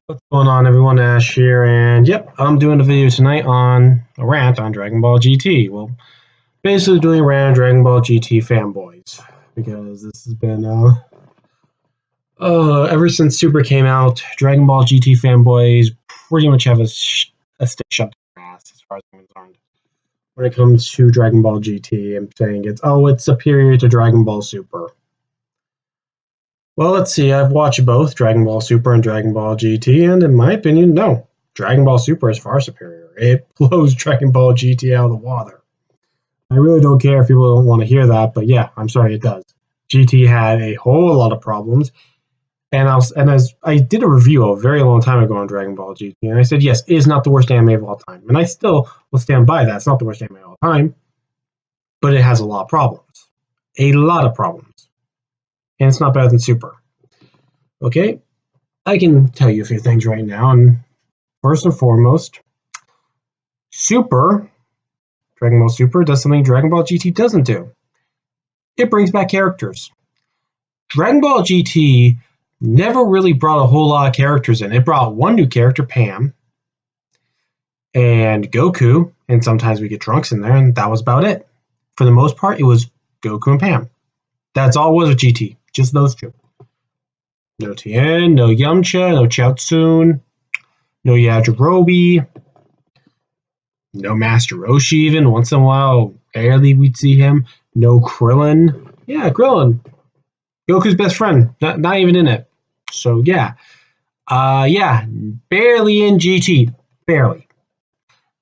What's going on, everyone? Ash here, and yep, I'm doing a video tonight on a rant on Dragon Ball GT. Well, basically doing a rant on Dragon Ball GT fanboys because this has been ever since Super came out. Dragon Ball GT fanboys pretty much have a stick shut their ass as far as I'm concerned. When it comes to Dragon Ball GT, I'm saying it's superior to Dragon Ball Super. Well, let's see. I've watched both Dragon Ball Super and Dragon Ball GT, and in my opinion, no. Dragon Ball Super is far superior. It blows Dragon Ball GT out of the water. I really don't care if people don't want to hear that, but yeah, I'm sorry, it does. GT had a whole lot of problems, and as I did a review a very long time ago on Dragon Ball GT, and I said, yes, it is not the worst anime of all time, and I still will stand by that. It's not the worst anime of all time, but it has a lot of problems. A lot of problems. And it's not better than Super. Okay, I can tell you a few things right now, and first and foremost, Dragon Ball Super does something Dragon Ball GT doesn't do. It brings back characters. Dragon Ball GT never really brought a whole lot of characters in. It brought one new character, Pam, and Goku, and sometimes we get Trunks in there, and that was about it. For the most part, it was Goku and Pam. That's all it was with GT. Just those two. No Tien, no Yamcha, no Chaotsune, no Yajirobe, no Master Roshi even. Once in a while, rarely we'd see him. No Krillin. Yeah, Krillin. Goku's best friend. Not even in it. So, yeah. Barely in GT. Barely.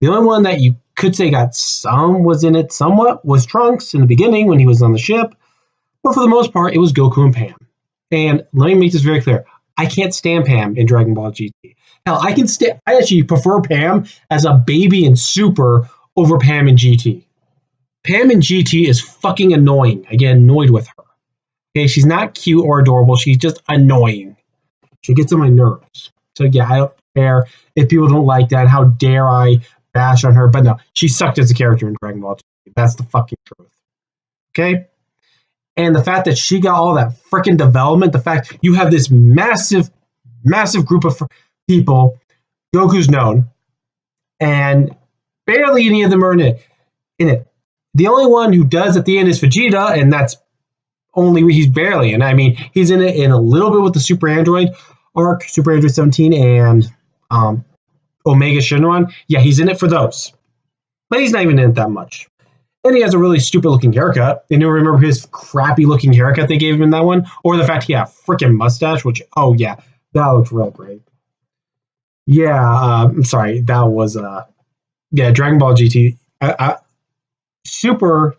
The only one that you could say was in it somewhat was Trunks in the beginning when he was on the ship. But for the most part, it was Goku and Pam. And let me make this very clear. I can't stand Pam in Dragon Ball GT. Hell, I actually prefer Pam as a baby in Super over Pam in GT. Pam in GT is fucking annoying. I get annoyed with her. Okay, she's not cute or adorable. She's just annoying. She gets on my nerves. So yeah, I don't care if people don't like that. How dare I bash on her? But no, she sucked as a character in Dragon Ball GT. That's the fucking truth. Okay? And the fact that she got all that freaking development, the fact you have this massive group of people, Goku's known, and barely any of them are in it. The only one who does at the end is Vegeta, and that's only he's barely in. I mean, he's in it in a little bit with the Super Android arc, Super Android 17, and Omega Shenron. Yeah, he's in it for those. But he's not even in it that much. And he has a really stupid-looking haircut. And you remember his crappy-looking haircut they gave him in that one? Or the fact he had a freaking mustache, which, oh, yeah, that looks real great. Yeah, I'm sorry, that was, Dragon Ball GT. Super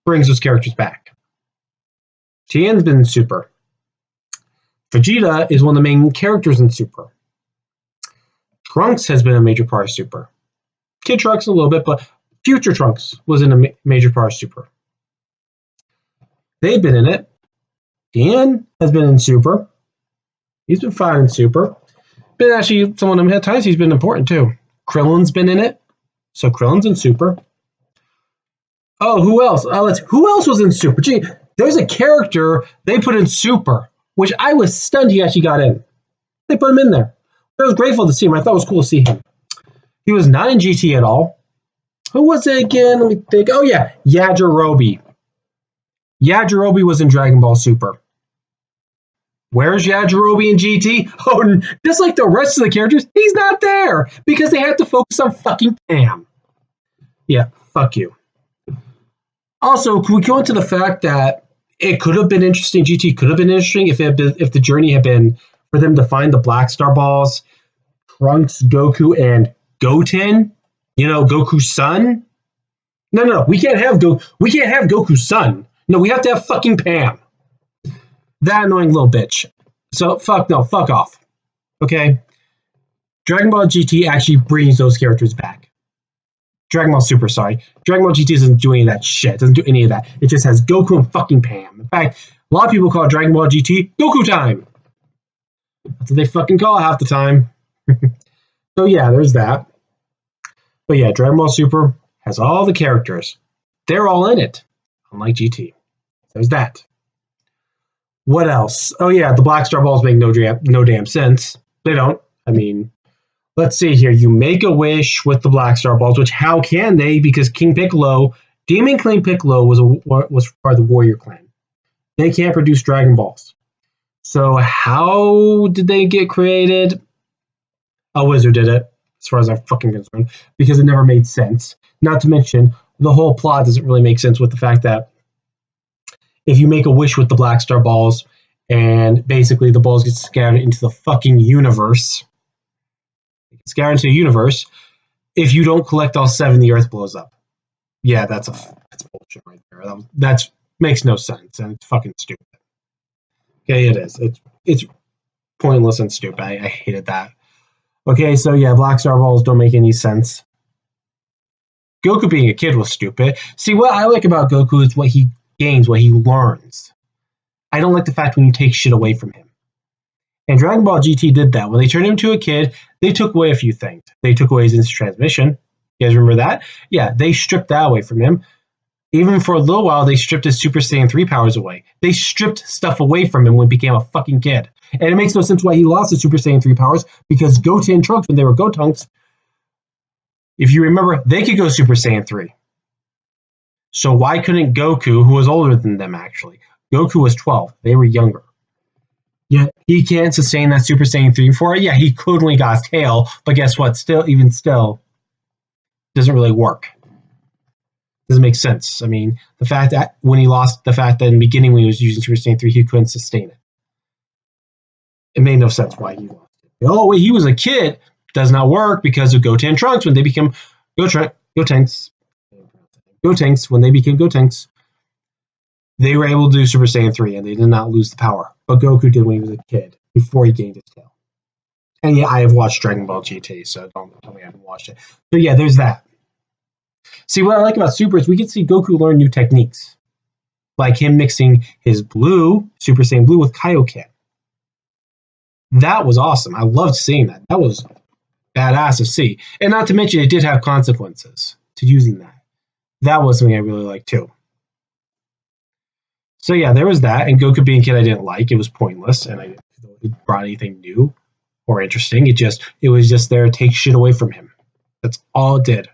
brings those characters back. Tien's been in Super. Vegeta is one of the main characters in Super. Trunks has been a major part of Super. Kid Trunks a little bit, but Future Trunks was in a major part of Super. They've been in it. Dan has been in Super. He's been fine in Super. Been actually, some of them at times he's been important too. Krillin's been in it. So Krillin's in Super. Oh, who else? Who else was in Super? Gee, there's a character they put in Super, which I was stunned he actually got in. They put him in there. I was grateful to see him. I thought it was cool to see him. He was not in GT at all. Who was it again? Let me think. Oh, yeah, Yajirobe. Yajirobe was in Dragon Ball Super. Where's Yajirobe in GT? Oh, just like the rest of the characters, he's not there because they had to focus on fucking Pam. Yeah, fuck you. Also, can we go into the fact that it could have been interesting, GT could have been interesting if the journey had been for them to find the Black Star Balls, Trunks, Goku, and Goten? You know, Goku's son? No. We can't have Goku's son. No, we have to have fucking Pam. That annoying little bitch. So fuck off. Okay? Dragon Ball GT actually brings those characters back. Dragon Ball Super, sorry. Dragon Ball GT doesn't do any of that shit. Doesn't do any of that. It just has Goku and fucking Pam. In fact, a lot of people call Dragon Ball GT Goku time. That's what they fucking call it half the time. So yeah, there's that. But yeah, Dragon Ball Super has all the characters. They're all in it, unlike GT. There's that. What else? Oh yeah, the Black Star Balls make no damn sense. They don't. I mean, let's see here. You make a wish with the Black Star Balls, which how can they? Because King Piccolo, Demon King Piccolo was part of the Warrior Clan. They can't produce Dragon Balls. So how did they get created? A wizard did it, as far as I'm fucking concerned, because it never made sense. Not to mention, the whole plot doesn't really make sense with the fact that if you make a wish with the Black Star Balls, and basically the balls get scattered into the fucking universe, scattered into the universe, if you don't collect all 7, the Earth blows up. Yeah, that's bullshit right there. That makes no sense, and it's fucking stupid. Okay, it is. It's pointless and stupid. I hated that. Okay, so yeah, Black Star Balls don't make any sense. Goku being a kid was stupid. See, what I like about Goku is what he gains, what he learns. I don't like the fact when you take shit away from him. And Dragon Ball GT did that. When they turned him into a kid, they took away a few things. They took away his instant transmission. You guys remember that? Yeah, they stripped that away from him. Even for a little while, they stripped his Super Saiyan 3 powers away. They stripped stuff away from him when he became a fucking kid. And it makes no sense why he lost his Super Saiyan 3 powers, because Goten and Trunks, when they were Gotenks, if you remember, they could go Super Saiyan 3. So why couldn't Goku, who was older than them actually? Goku was 12. They were younger. Yet he can't sustain that Super Saiyan 3 for it. Yeah, he could when he got his tail, but guess what? Even still, doesn't really work. Doesn't make sense. I mean, the fact that when he lost, the fact that in the beginning when he was using Super Saiyan 3, he couldn't sustain it. It made no sense why he lost it. Oh, wait, he was a kid. Does not work because of Goten and Trunks when they became Gotenks. When they became Gotenks, they were able to do Super Saiyan 3 and they did not lose the power. But Goku did when he was a kid, before he gained his tail. And yeah, I have watched Dragon Ball GT, so don't tell me I haven't watched it. So yeah, there's that. See, what I like about Super is we get to see Goku learn new techniques. Like him mixing his blue, Super Saiyan Blue, with Kaioken. That was awesome. I loved seeing that. That was badass to see. And not to mention, it did have consequences to using that. That was something I really liked too. So yeah, there was that. And Goku being a kid I didn't like. It was pointless. And I didn't feel it brought anything new or interesting. It was just there to take shit away from him. That's all it did.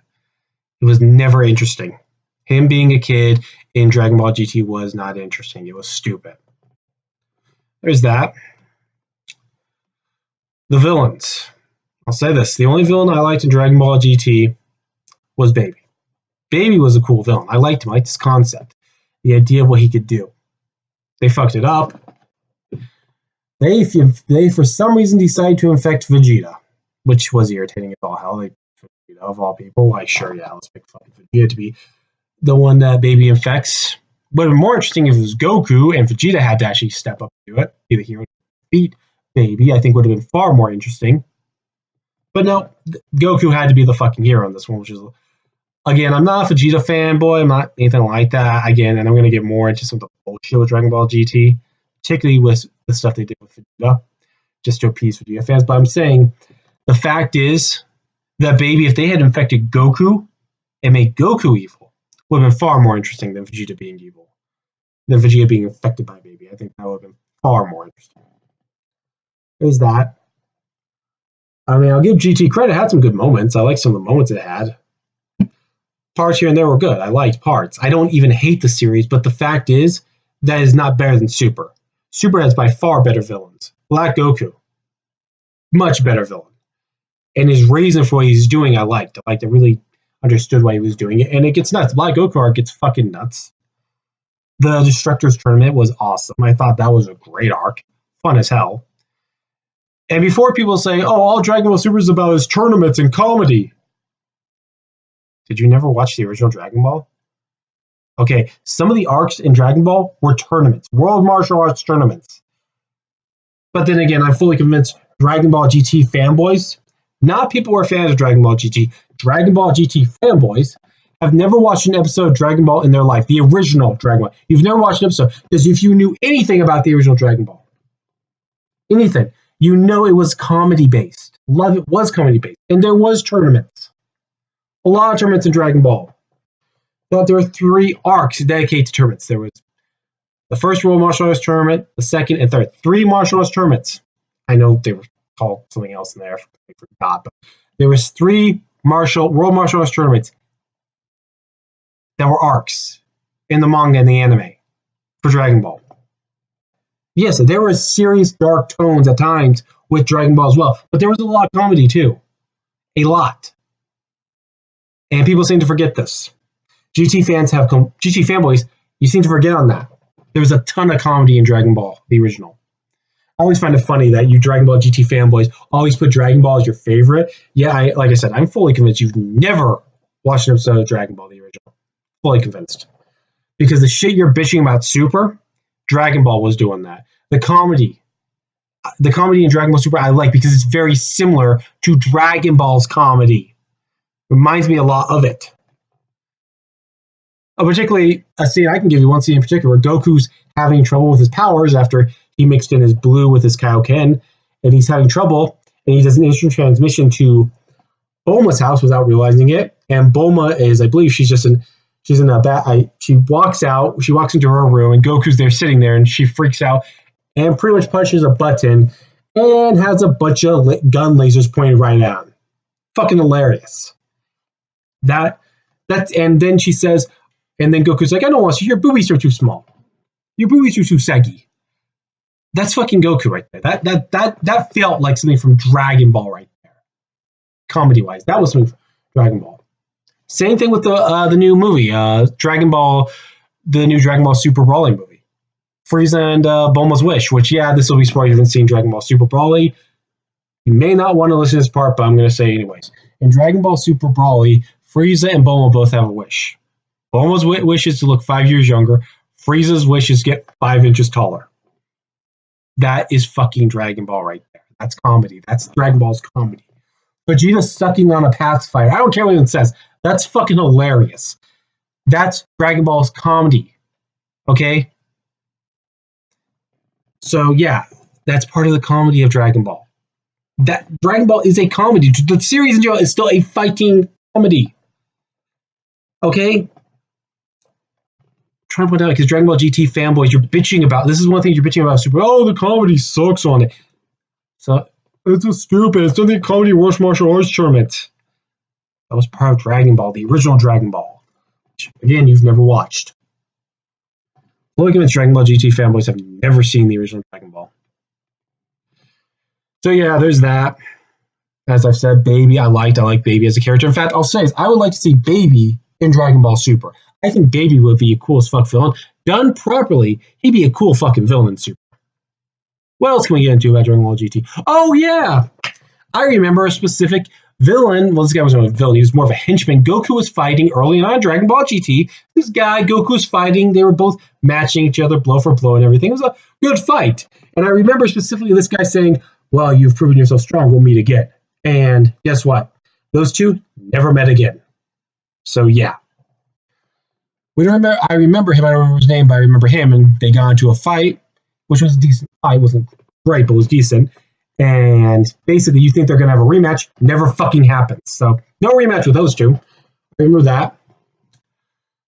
It was never interesting. Him being a kid in Dragon Ball GT was not interesting. It was stupid. There's that. The villains. I'll say this. The only villain I liked in Dragon Ball GT was Baby. Baby was a cool villain. I liked him. I liked his concept. The idea of what he could do. They fucked it up. They for some reason, decided to infect Vegeta, which was irritating as all hell. Vegeta, of all people, like, sure, yeah, let's pick fucking Vegeta to be the one that Baby infects. Would have been more interesting if it was Goku and Vegeta had to actually step up and do it. Be the hero to beat Baby. I think would have been far more interesting. But no, Goku had to be the fucking hero in this one, which is, again, I'm not a Vegeta fanboy. I'm not anything like that. Again, and I'm going to get more into some of the bullshit with Dragon Ball GT, particularly with the stuff they did with Vegeta, just to appease Vegeta fans. But I'm saying the fact is that Baby, if they had infected Goku and made Goku evil, would have been far more interesting than Vegeta being evil. Than Vegeta being infected by Baby. I think that would have been far more interesting. There's that. I mean, I'll give GT credit. It had some good moments. I like some of the moments it had. Parts here and there were good. I liked parts. I don't even hate the series, but the fact is that is not better than Super. Super has by far better villains. Black Goku, much better villain. And his reason for what he's doing, I liked. I really understood why he was doing it. And it gets nuts. Black Goku arc gets fucking nuts. The Destructors Tournament was awesome. I thought that was a great arc. Fun as hell. And before people say, oh, all Dragon Ball Super is about is tournaments and comedy. Did you never watch the original Dragon Ball? Okay, some of the arcs in Dragon Ball were tournaments. World Martial Arts tournaments. But then again, I'm fully convinced Dragon Ball GT fanboys, not people who are fans of Dragon Ball GT, Dragon Ball GT fanboys, have never watched an episode of Dragon Ball in their life. The original Dragon Ball. You've never watched an episode. Because if you knew anything about the original Dragon Ball, anything, you know it was comedy-based. Love it was comedy-based. And there was tournaments. A lot of tournaments in Dragon Ball. But there were 3 arcs dedicated to tournaments. There was the first World Martial Arts Tournament, the second and third. 3 martial arts tournaments. I know they were called something else in there. I forgot. But there was 3 world martial arts tournaments that were arcs in the manga and the anime for Dragon Ball. Yes, there were serious dark tones at times with Dragon Ball as well, but there was a lot of comedy too. A lot. And people seem to forget this. GT fanboys, you seem to forget on that. There was a ton of comedy in Dragon Ball, the original. I always find it funny that you Dragon Ball GT fanboys always put Dragon Ball as your favorite. Yeah, like I said, I'm fully convinced you've never watched an episode of Dragon Ball, the original. Fully convinced. Because the shit you're bitching about Super, Dragon Ball was doing that. The comedy in Dragon Ball Super I like because it's very similar to Dragon Ball's comedy. Reminds me a lot of it. Particularly a scene, I can give you one scene in particular where Goku's having trouble with his powers after he mixed in his blue with his Kaioken, and he's having trouble, and he does an instant transmission to Bulma's house without realizing it. And Bulma is, I believe, she walks out, she walks into her room, and Goku's there sitting there, and she freaks out and pretty much punches a button and has a bunch of gun lasers pointed right at him. Fucking hilarious. And then she says, and then Goku's like, I don't want to see, your boobies are too small. Your boobies are too saggy. That's fucking Goku right there. That felt like something from Dragon Ball right there. Comedy-wise. That was something from Dragon Ball. Same thing with the new movie, Dragon Ball, the new Dragon Ball Super Broly movie. Frieza and Bulma's Wish, which, yeah, this will be spoiled if you haven't seen Dragon Ball Super Broly. You may not want to listen to this part, but I'm going to say it anyways. In Dragon Ball Super Broly, Frieza and Bulma both have a wish. Bulma's wish is to look 5 years younger. Frieza's wish is to get 5 inches taller. That is fucking Dragon Ball right there. That's comedy. That's Dragon Ball's comedy. Vegeta sucking on a pacifier. I don't care what anyone says. That's fucking hilarious. That's Dragon Ball's comedy. Okay? So, yeah. That's part of the comedy of Dragon Ball. That Dragon Ball is a comedy. The series in general is still a fighting comedy. Okay? Trying to point out, because Dragon Ball GT fanboys, you're bitching about, this is one thing you're bitching about Super, oh, the comedy sucks on it. So, it's so stupid. It's not the comedy worst martial arts tournament. That was part of Dragon Ball, the original Dragon Ball. Which, again, you've never watched. Fully convinced Dragon Ball GT fanboys have never seen the original Dragon Ball. So, yeah, there's that. As I've said, Baby, I like Baby as a character. In fact, I'll say this, I would like to see Baby in Dragon Ball Super. I think Baby would be a cool as fuck villain. Done properly, he'd be a cool fucking villain in Super. What else can we get into about Dragon Ball GT? Oh, yeah! I remember a specific villain. Well, this guy wasn't a villain. He was more of a henchman. Goku was fighting early on in Dragon Ball GT. This guy, Goku was fighting. They were both matching each other blow for blow and everything. It was a good fight. And I remember specifically this guy saying, well, you've proven yourself strong. We'll meet again. And guess what? Those two never met again. So, yeah. I remember him. I don't remember his name, but I remember him. And they got into a fight, which was a decent fight. It wasn't great, but it was decent. And basically, you think they're going to have a rematch. Never fucking happens. So, no rematch with those two. Remember that.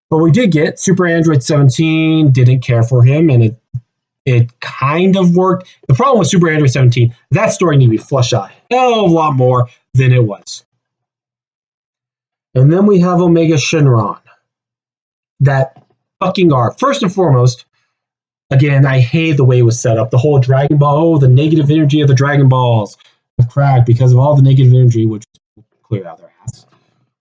But we did get Super Android 17. Didn't care for him. And it kind of worked. The problem with Super Android 17, that story needed to be fleshed out a hell of a lot more than it was. And then we have Omega Shenron. That fucking arc. First and foremost, again, I hate the way it was set up. The whole Dragon Ball, the negative energy of the Dragon Balls have cracked because of all the negative energy, which is clear out their ass.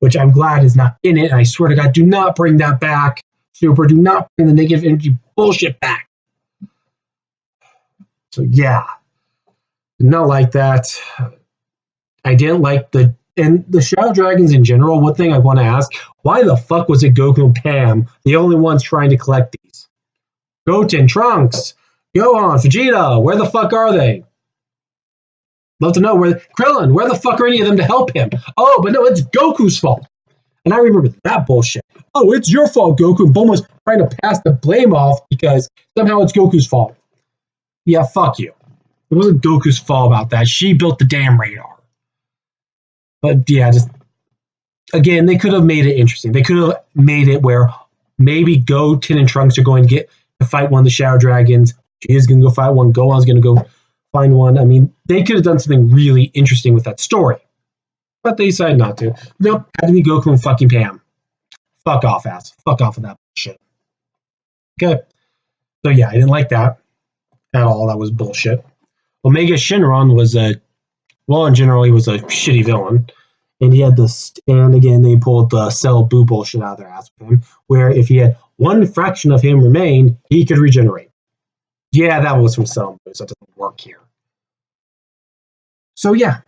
Which I'm glad is not in it. And I swear to God, do not bring that back. Super, do not bring the negative energy bullshit back. So yeah, not like that. I didn't like the Shadow Dragons in general. One thing I want to ask, why the fuck was it Goku and Pam the only ones trying to collect these? Goten, Trunks, Gohan, Vegeta, where the fuck are they? Love to know Krillin, where the fuck are any of them to help him? Oh, but no, it's Goku's fault. And I remember that bullshit. Oh, it's your fault, Goku. Bulma's trying to pass the blame off because somehow it's Goku's fault. Yeah, fuck you. It wasn't Goku's fault about that. She built the damn radar. But yeah, just again, they could have made it interesting. They could have made it where maybe Goten and Trunks are going to get to fight one of the Shadow Dragons. She is going to go fight one. Gohan's going to go find one. I mean, they could have done something really interesting with that story, but they decided not to. Nope, had to be Goku and fucking Pam. Fuck off, ass. Fuck off with that shit. Okay. So yeah, I didn't like that at all. That was bullshit. Omega Shenron was well, in general, he was a shitty villain. And he had this, and again, they pulled the Cell Boo bullshit out of their ass with him, where if he had one fraction of him remain, he could regenerate. Yeah, that was from Cell Boo, so that doesn't work here. So yeah.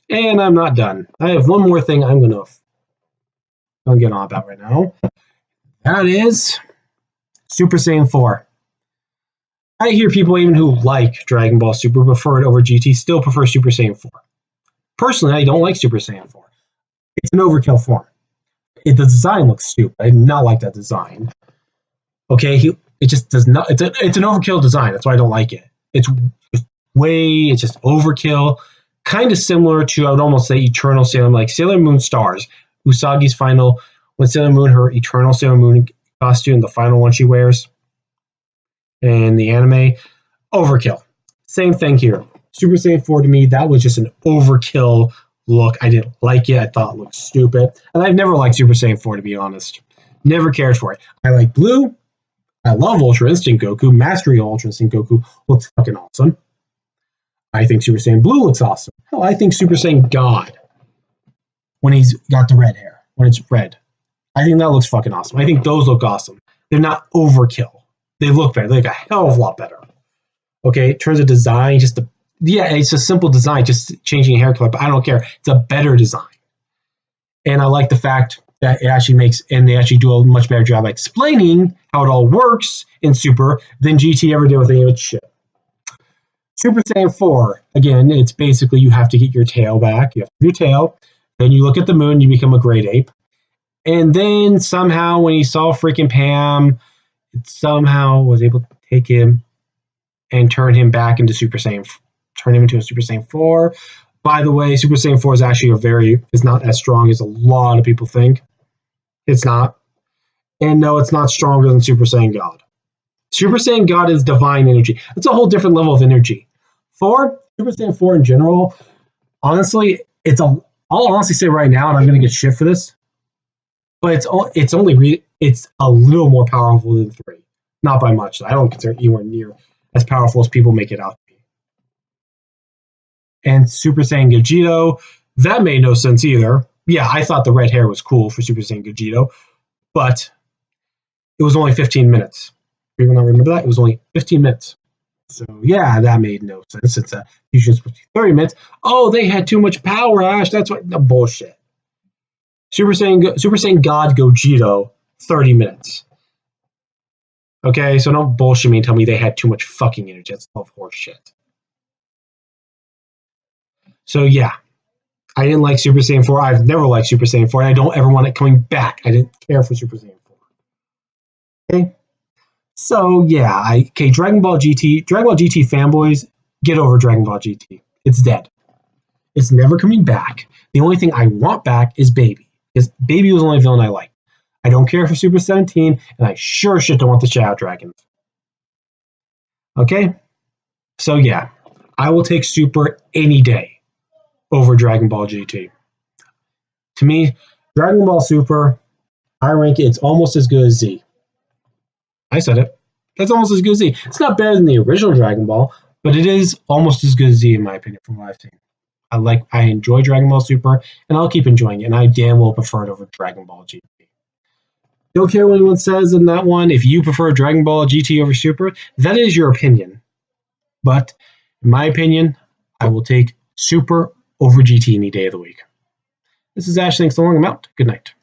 And I'm not done. I have one more thing I'm gonna get on about right now. That is Super Saiyan 4. I hear people even who like Dragon Ball Super prefer it over GT still prefer Super Saiyan 4. Personally, I don't like Super Saiyan 4. It's an overkill form. The design looks stupid. I do not like that design. Okay, it just does not. It's an overkill design. That's why I don't like it. It's just overkill. Kind of similar to, I would almost say, Eternal Sailor, like Sailor Moon Stars. Usagi's final, when Sailor Moon, her Eternal Sailor Moon costume, the final one she wears in the anime, overkill. Same thing here. Super Saiyan 4 to me, that was just an overkill look. I didn't like it. I thought it looked stupid. And I've never liked Super Saiyan 4, to be honest. Never cared for it. I like Blue. I love Ultra Instinct Goku. Mastery Ultra Instinct Goku looks fucking awesome. I think Super Saiyan Blue looks awesome. Hell, I think Super Saiyan God, when he's got the red hair, when it's red, I think that looks fucking awesome. I think those look awesome. They're not overkill. They look better. They look a hell of a lot better. Okay, in terms of design, it's a simple design, just changing a hair color, but I don't care. It's a better design. And I like the fact that it actually they actually do a much better job explaining how it all works in Super than GT ever did with any of its shit. Super Saiyan 4, again, it's basically you have to get your tail back. You have to get your tail. Then you look at the moon, you become a great ape. And then somehow when he saw freaking Pam, it somehow was able to take him and turn him back into turn him into a Super Saiyan 4. By the way, Super Saiyan 4 is actually is not as strong as a lot of people think. It's not. And no, it's not stronger than Super Saiyan God. Super Saiyan God is divine energy. It's a whole different level of energy. Super Saiyan 4 in general, honestly, I'll honestly say right now, and I'm going to get shit for this, but it's a little more powerful than 3. Not by much. I don't consider it anywhere near as powerful as people make it out to be. And Super Saiyan Gogeta, that made no sense either. Yeah, I thought the red hair was cool for Super Saiyan Gogeta, but it was only 15 minutes. People not remember that? It was only 15 minutes. So yeah, that made no sense. It's usually supposed to be 30 minutes. Oh, they had too much power, Ash. That's what. No bullshit. Super Saiyan God Gogeta, 30 minutes. Okay, so don't bullshit me and tell me they had too much fucking energy. That's all horse shit. So yeah, I didn't like Super Saiyan 4. I've never liked Super Saiyan 4, and I don't ever want it coming back. I didn't care for Super Saiyan 4. Okay? So yeah, Dragon Ball GT fanboys, get over Dragon Ball GT. It's dead. It's never coming back. The only thing I want back is Baby, because Baby was the only villain I liked. I don't care for Super 17, and I sure shit don't want the Shadow Dragons. Okay? So yeah, I will take Super any day over Dragon Ball GT. To me, Dragon Ball Super, I rank it, it's almost as good as Z. I said it. That's almost as good as Z. It's not better than the original Dragon Ball, but it is almost as good as Z in my opinion from what I've seen. I enjoy Dragon Ball Super, and I'll keep enjoying it, and I damn well prefer it over Dragon Ball GT. Don't care what anyone says in that one. If you prefer Dragon Ball GT over Super, that is your opinion. But in my opinion, I will take Super over GT any day of the week. This is Ash. Thanks so long. I'm out. Good night.